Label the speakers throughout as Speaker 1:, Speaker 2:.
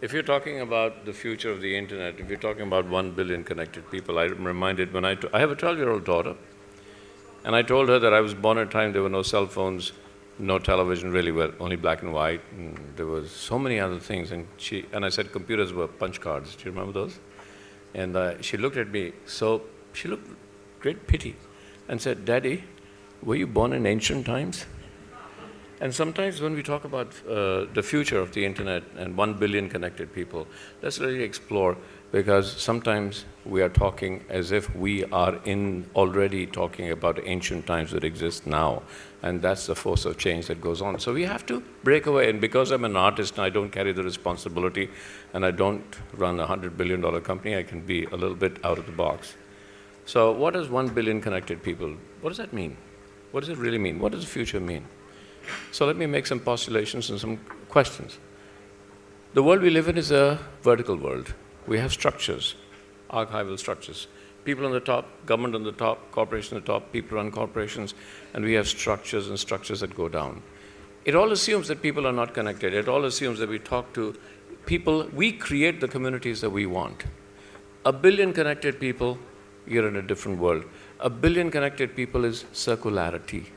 Speaker 1: If you're talking about the future of the internet, if you're talking about 1 billion connected people, I'm reminded when I have a 12-year-old daughter, and I told her that I was born at a time there were no cell phones, no television really, were only black and white, and there was so many other things. And I said computers were punch cards. Do you remember those? And she looked at me, she looked great pity, and said, "Daddy, were you born in ancient times?" And sometimes when we talk about the future of the internet and 1 billion connected people, let's really explore, because sometimes we are talking as if we are already talking about ancient times that exist now. And that's the force of change that goes on. So we have to break away. And because I'm an artist and I don't carry the responsibility and I don't run a $100 billion company, I can be a little bit out of the box. So what is 1 billion connected people? What does that mean? What does it really mean? What does the future mean? So let me make some postulations and some questions. The world we live in is a vertical world. We have structures, archival structures. People on the top, government on the top, corporation on the top, people run corporations, and we have structures and structures that go down. It all assumes that people are not connected. It all assumes that we talk to people. We create the communities that we want. 1 billion connected people, you're in a different world. 1 billion connected people is circularity.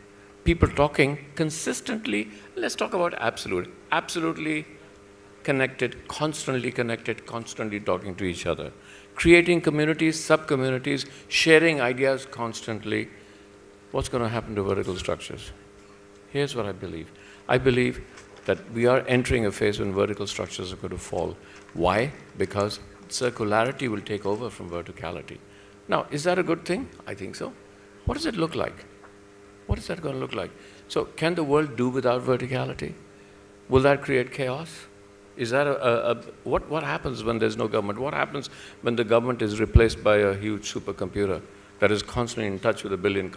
Speaker 1: People talking consistently. Let's talk about absolutely connected, constantly talking to each other, creating communities, sub-communities, sharing ideas constantly. What's going to happen to vertical structures? Here's what I believe. I believe that we are entering a phase when vertical structures are going to fall. Why? Because circularity will take over from verticality. Now, is that a good thing? I think so. What does it look like? What is that going to look like? So can the world do without verticality? Will that create chaos? Is that what happens when there's no government? What happens when the government is replaced by a huge supercomputer that is constantly in touch with 1 billion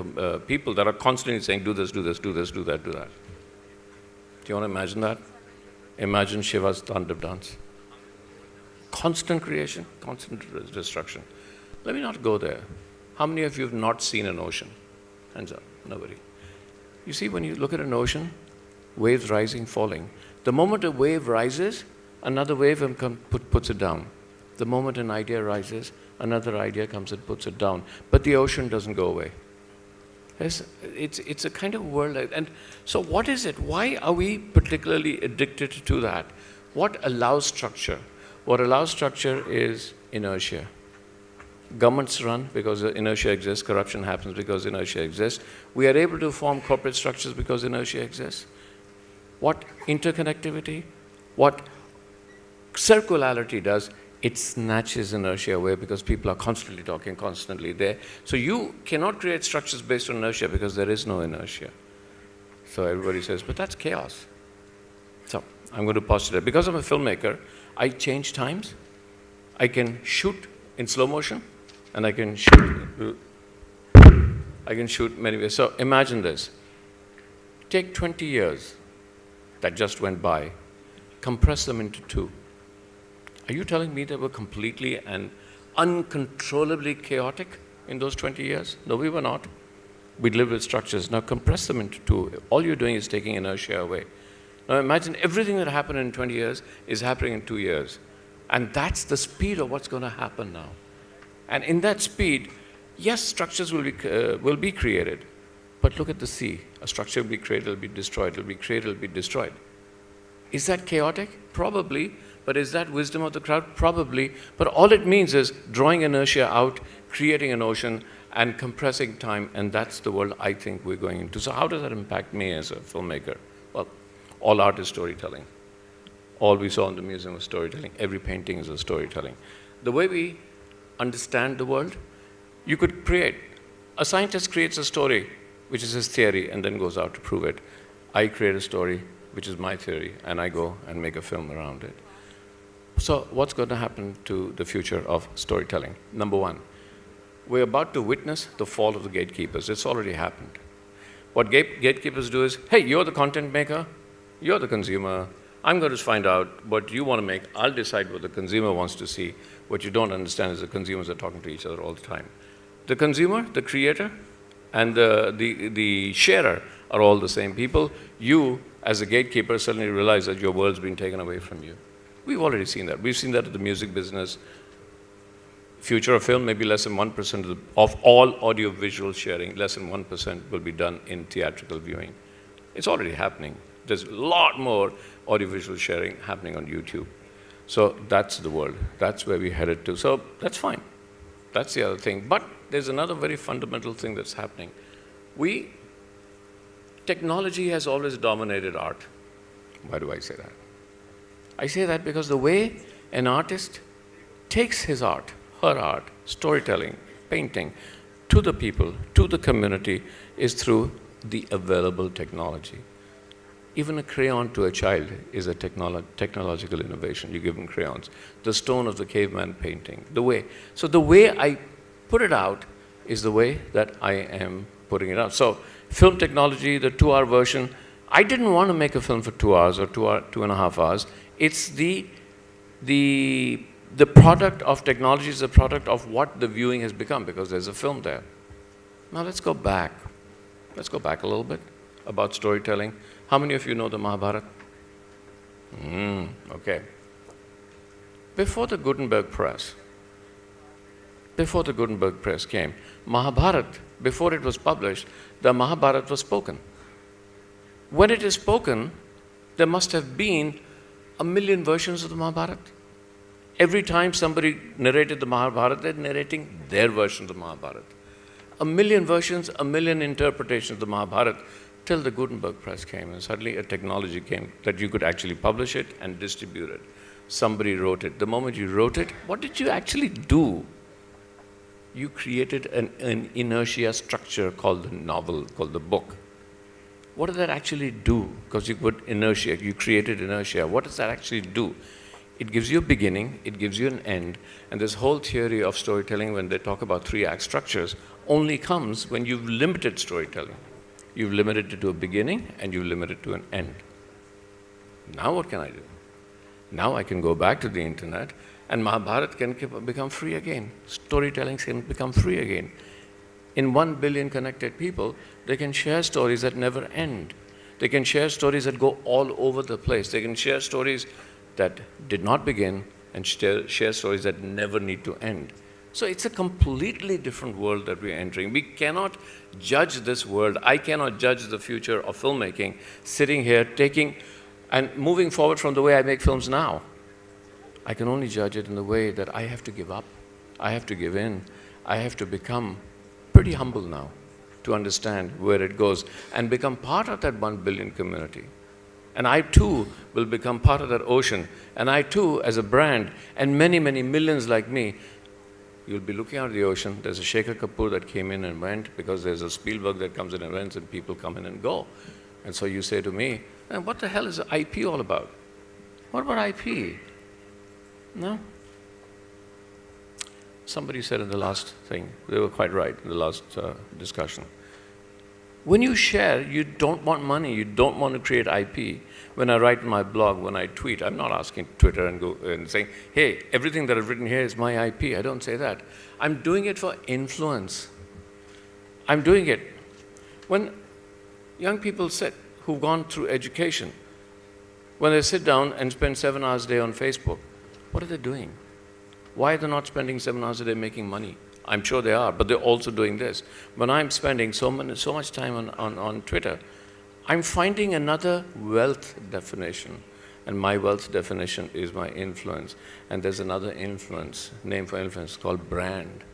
Speaker 1: people that are constantly saying, do this, do this, do this, do that, do that? Do you want to imagine that? Imagine Shiva's Tandav dance. Constant creation, constant destruction. Let me not go there. How many of you have not seen an ocean? Hands up. Nobody. You see, when you look at an ocean, waves rising, falling. The moment a wave rises, another wave puts it down. The moment an idea rises, another idea comes and puts it down. But the ocean doesn't go away. It's a kind of world. And so what is it? Why are we particularly addicted to that? What allows structure? What allows structure is inertia. Governments run because inertia exists. Corruption happens because inertia exists. We are able to form corporate structures because inertia exists. What interconnectivity, what circularity does, it snatches inertia away because people are constantly talking, constantly there. So you cannot create structures based on inertia because there is no inertia. So everybody says, but that's chaos. So I'm going to postulate. Because I'm a filmmaker, I change times. I can shoot in slow motion. And I can shoot many ways. So imagine this. Take 20 years that just went by, compress them into 2. Are you telling me they were completely and uncontrollably chaotic in those 20 years? No, we were not. We lived with structures. Now compress them into 2. All you're doing is taking inertia away. Now imagine everything that happened in 20 years is happening in 2 years. And that's the speed of what's going to happen now. And in that speed, yes, structures will be created. But look at the sea. A structure will be created, it will be destroyed. It will be created, it will be destroyed. Is that chaotic? Probably. But is that wisdom of the crowd? Probably. But all it means is drawing inertia out, creating an ocean, and compressing time. And that's the world I think we're going into. So how does that impact me as a filmmaker? Well, all art is storytelling. All we saw in the museum was storytelling. Every painting is a storytelling. The way we understand the world, you could create. A scientist creates a story, which is his theory, and then goes out to prove it. I create a story, which is my theory, and I go and make a film around it. So what's going to happen to the future of storytelling? Number one, we're about to witness the fall of the gatekeepers. It's already happened. What gatekeepers do is, hey, you're the content maker, you're the consumer, I'm going to find out what you want to make. I'll decide what the consumer wants to see. What you don't understand is the consumers are talking to each other all the time. The consumer, the creator, and the sharer are all the same people. You, as a gatekeeper, suddenly realize that your world's been taken away from you. We've already seen that. We've seen that in the music business. Future of film, maybe less than 1% of all audio-visual sharing, less than 1% will be done in theatrical viewing. It's already happening. There's a lot more audio-visual sharing happening on YouTube. So that's the world. That's where we're headed to. So that's fine. That's the other thing. But there's another very fundamental thing that's happening. Technology has always dominated art. Why do I say that? I say that because the way an artist takes his art, her art, storytelling, painting, to the people, to the community, is through the available technology. Even a crayon to a child is a technological innovation. You give them crayons. The stone of the caveman painting, So the way I put it out is the way that I am putting it out. So film technology, the 2-hour version, I didn't want to make a film for 2 hours or 2.5 hours. It's the product of technology is the product of what the viewing has become, because there's a film there. Now let's go back. Let's go back a little bit about storytelling. How many of you know the Mahabharata? Okay. Before the Gutenberg press came, Mahabharata, before it was published, the Mahabharata was spoken. When it is spoken, there must have been 1 million versions of the Mahabharata. Every time somebody narrated the Mahabharata, they're narrating their version of the Mahabharata. 1 million versions, 1 million interpretations of the Mahabharata, till the Gutenberg press came, and suddenly a technology came that you could actually publish it and distribute it. Somebody wrote it. The moment you wrote it, what did you actually do? You created an inertia structure called the novel, called the book. What did that actually do? Because you put inertia, you created inertia. What does that actually do? It gives you a beginning, it gives you an end, and this whole theory of storytelling, when they talk about 3-act structures, only comes when you've limited storytelling. You've limited it to a beginning, and you've limited it to an end. Now what can I do? Now I can go back to the internet, and Mahabharata can become free again. Storytelling can become free again. In 1 billion connected people, they can share stories that never end. They can share stories that go all over the place. They can share stories that did not begin and share stories that never need to end. So it's a completely different world that we're entering. We cannot judge this world. I cannot judge the future of filmmaking sitting here taking and moving forward from the way I make films now. I can only judge it in the way that I have to give up. I have to give in. I have to become pretty humble now to understand where it goes and become part of that 1 billion community. And I too will become part of that ocean. And I too, as a brand, and many, many millions like me, you'll be looking out at the ocean. There's a Shekhar Kapur that came in and went, because there's a Spielberg that comes in and went, and people come in and go. And so you say to me, what the hell is IP all about? What about IP? No? Somebody said in the last thing, they were quite right in the last discussion. When you share, you don't want money, you don't want to create IP. When I write in my blog, when I tweet, I'm not asking Twitter and go and saying, hey, everything that I've written here is my IP. I don't say that. I'm doing it for influence. I'm doing it. When young people sit, who've gone through education, when they sit down and spend 7 hours a day on Facebook, what are they doing? Why are they not spending 7 hours a day making money? I'm sure they are, but they're also doing this. When I'm spending so much time on Twitter, I'm finding another wealth definition. And my wealth definition is my influence. And there's another influence, name for influence, called brand.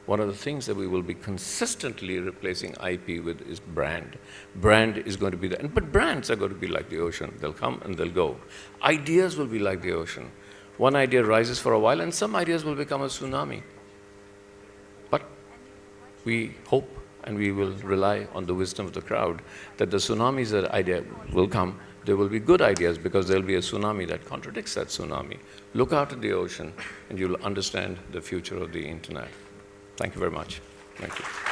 Speaker 1: One of the things that we will be consistently replacing IP with is brand. Brand is going to be there. But brands are going to be like the ocean. They'll come and they'll go. Ideas will be like the ocean. One idea rises for a while, and some ideas will become a tsunami. But we hope and we will rely on the wisdom of the crowd that the tsunamis that idea will come. There will be good ideas, because there will be a tsunami that contradicts that tsunami. Look out at the ocean and you'll understand the future of the internet. Thank you very much. Thank you.